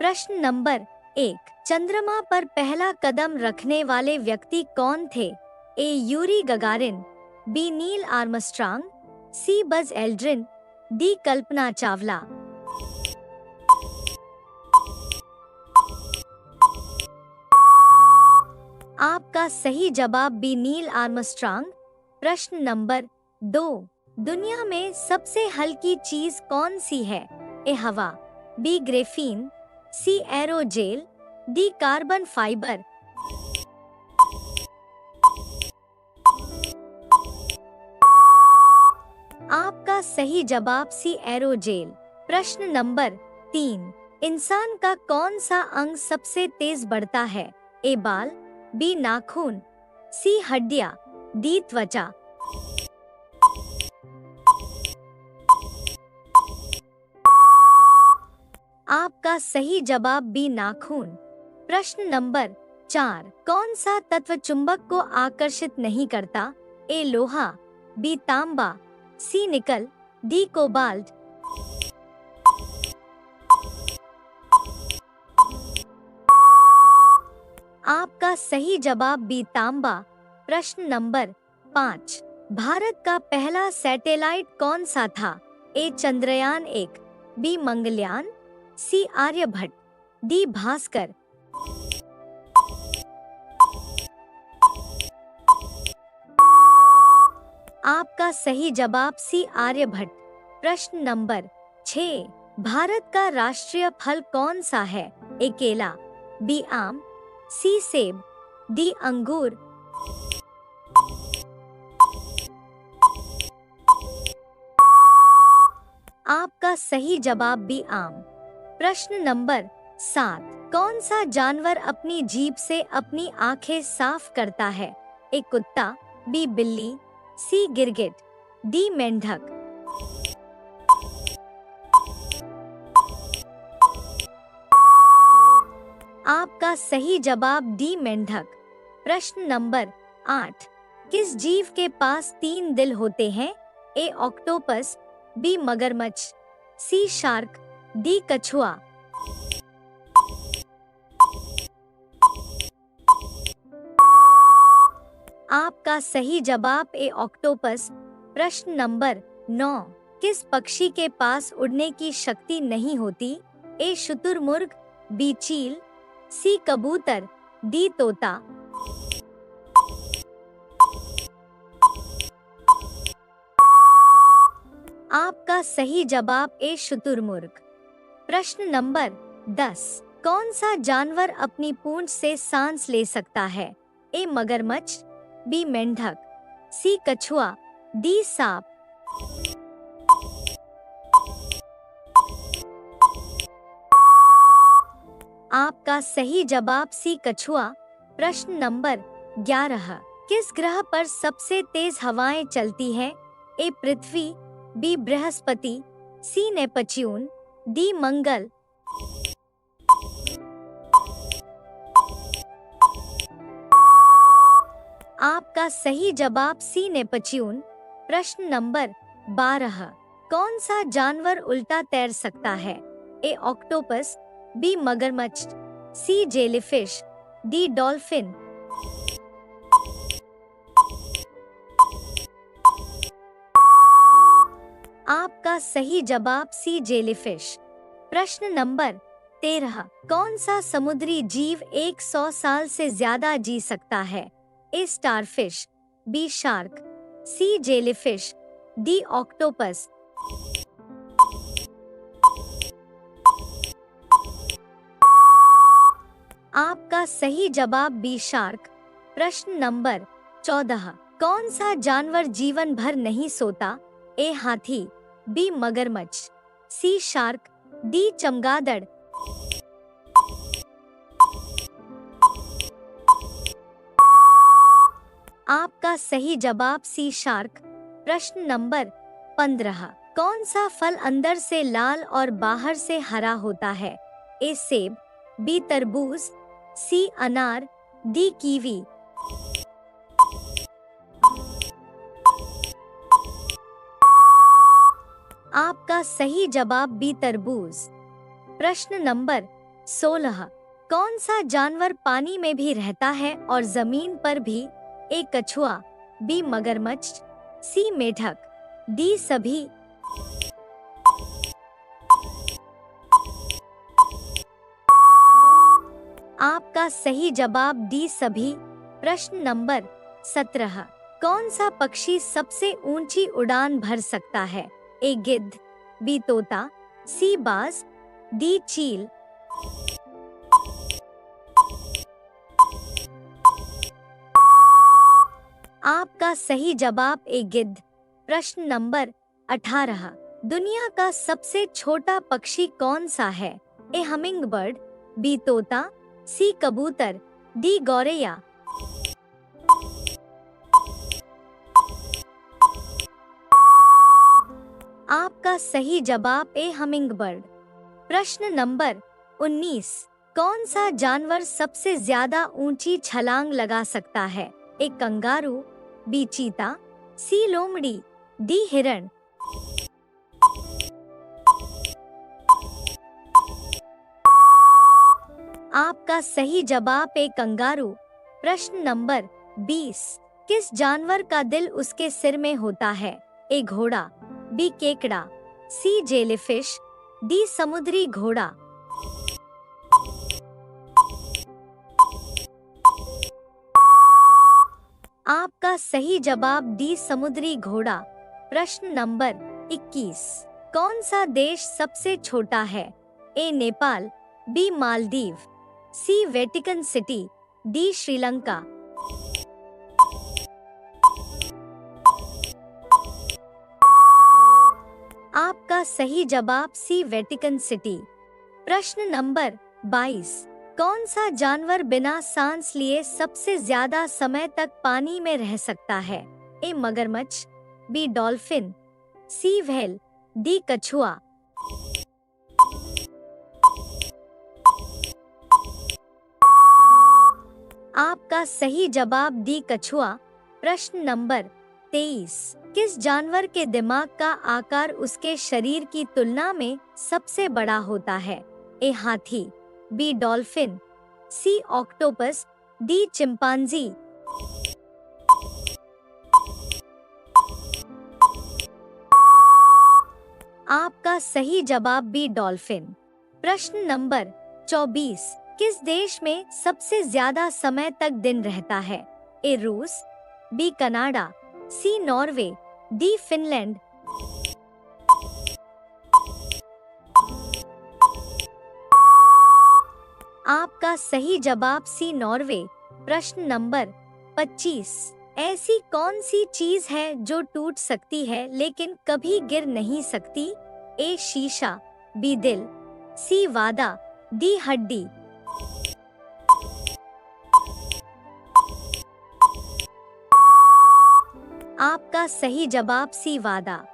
प्रश्न नंबर 1, चंद्रमा पर पहला कदम रखने वाले व्यक्ति कौन थे? A. Yuri Gagarin, B. Neil Armstrong, C. Buzz Aldrin, D. Kalpana Chawla. आपका सही जवाब बी. Neil Armstrong. प्रश्न नंबर 2, दुनिया में सबसे हल्की चीज कौन सी है? ए. हवा, B. Graphene, C. Aerogel, D. Carbon fibre. आपका सही जवाब सी. एरोजेल। प्रश्न नंबर 3, इंसान का कौन सा अंग सबसे तेज बढ़ता है? ए. बाल, बी. नाखून, सी. हड्डियां, डी. त्वचा। आपका सही जवाब बी. नाखून। प्रश्न नंबर 4, कौन सा तत्व चुंबक को आकर्षित नहीं करता? ए. लोहा, बी. तांबा, सी. निकल, डी. कोबाल्ट। आपका सही जवाब बी. तांबा। प्रश्न नंबर 5, भारत का पहला सैटेलाइट कौन सा था? ए. चंद्रयान 1, बी. मंगलयान, सी. आर्यभट्ट, डी. भास्कर। आपका सही जवाब सी. आर्यभट्ट। प्रश्न नंबर 6, भारत का राष्ट्रीय फल कौन सा है? ए. केला, बी. आम, सी. सेब, डी. अंगूर। आपका सही जवाब बी. आम। प्रश्न नंबर 7, कौन सा जानवर अपनी जीभ से अपनी आंखें साफ करता है? ए. कुत्ता, बी. बिल्ली, सी. गिरगिट, डी. मेंढक। आपका सही जवाब डी. मेंढक। प्रश्न नंबर 8, किस जीव के पास 3 दिल होते हैं? ए. Octopus, B. मगरमच्छ, सी. Shark, D. कछुआ। आपका सही जवाब ए. ऑक्टोपस। प्रश्न नंबर 9, किस पक्षी के पास उड़ने की शक्ति नहीं होती? ए. शुतुरमुर्ग, बी. चील, सी. कबूतर, डी. तोता। आपका सही जवाब ए. शुतुरमुर्ग। प्रश्न नंबर 10, कौन सा जानवर अपनी पूंछ से सांस ले सकता है? ए. मगरमच्छ, बी. मेंढक, सी. कछुआ, डी. सांप। आपका सही जवाब सी. कछुआ। प्रश्न नंबर 11, किस ग्रह पर सबसे तेज हवाएं चलती हैं? ए. पृथ्वी, बी. बृहस्पति, सी. Neptune, D. मंगल। आपका सही जवाब सी. नेपच्यून। प्रश्न नंबर 12, कौन सा जानवर उल्टा तैर सकता है? ए. Octopus, B. मगरमच्छ, सी. Jellyfish, D. डॉल्फिन। आपका सही जवाब सी. जेलीफिश। प्रश्न नंबर 13, कौन सा समुद्री जीव 100 साल से ज्यादा जी सकता है? A. Starfish, B. Shark, C. Jellyfish, D. Octopus. आपका सही जवाब बी. शार्क। प्रश्न नंबर 14, कौन सा जानवर जीवन भर नहीं सोता? ए. हाथी, बी. मगरमच्छ, सी. Shark, D. चमगादड़। आपका सही जवाब सी. शार्क। प्रश्न नंबर 15, कौन सा फल अंदर से लाल और बाहर से हरा होता है? ए. सेब, बी. तरबूज, सी. अनार, डी. कीवी। आपका सही जवाब बी. तरबूज। प्रश्न नंबर 16 कौन सा जानवर पानी में भी रहता है और जमीन पर भी? ए कछुआ, बी मगरमच्छ, सी मेढक, डी सभी। आपका सही जवाब डी सभी। प्रश्न नंबर 17 कौन सा पक्षी सबसे ऊंची उड़ान भर सकता है? ए गिद्ध, बी तोता, सी बाज, डी चील। आपका सही जवाब ए गिद्ध। प्रश्न नंबर 18 दुनिया का सबसे छोटा पक्षी कौन सा है? ए हमिंग बर्ड, बी तोता, सी कबूतर, डी गौरैया। आपका सही जवाब ए हमिंग बर्ड। प्रश्न नंबर 19 कौन सा जानवर सबसे ज्यादा ऊंची छलांग लगा सकता है? ए कंगारू, बी चीता, सी लोमड़ी, डी हिरण। आपका सही जवाब ए कंगारू। प्रश्न नंबर 20 किस जानवर का दिल उसके सिर में होता है? ए घोड़ा, बी केकड़ा, सी जेलीफिश, डी समुद्री घोड़ा। आपका सही जवाब डी समुद्री घोड़ा। प्रश्न नंबर 21 कौन सा देश सबसे छोटा है? ए नेपाल, बी मालदीव, सी वेटिकन सिटी, डी श्रीलंका। आपका सही जवाब सी वेटिकन सिटी। प्रश्न नंबर 22 कौन सा जानवर बिना सांस लिए सबसे ज्यादा समय तक पानी में रह सकता है? ए मगरमच्छ, बी डॉल्फिन, सी व्हेल, डी कछुआ। आपका सही जवाब डी कछुआ। प्रश्न नंबर 23 किस जानवर के दिमाग का आकार उसके शरीर की तुलना में सबसे बड़ा होता है? ए हाथी, बी डॉल्फिन, सी ऑक्टोपस, डी चिंपांजी। आपका सही जवाब बी डॉल्फिन। प्रश्न नंबर 24 किस देश में सबसे ज्यादा समय तक दिन रहता है? ए रूस, बी कनाडा, सी नॉर्वे, डी फिनलैंड। आपका सही जवाब सी नॉर्वे। प्रश्न नंबर 25 ऐसी कौन सी चीज है जो टूट सकती है लेकिन कभी गिर नहीं सकती? ए शीशा, बी दिल, सी वादा, डी हड्डी। आपका सही जवाब सी वादा।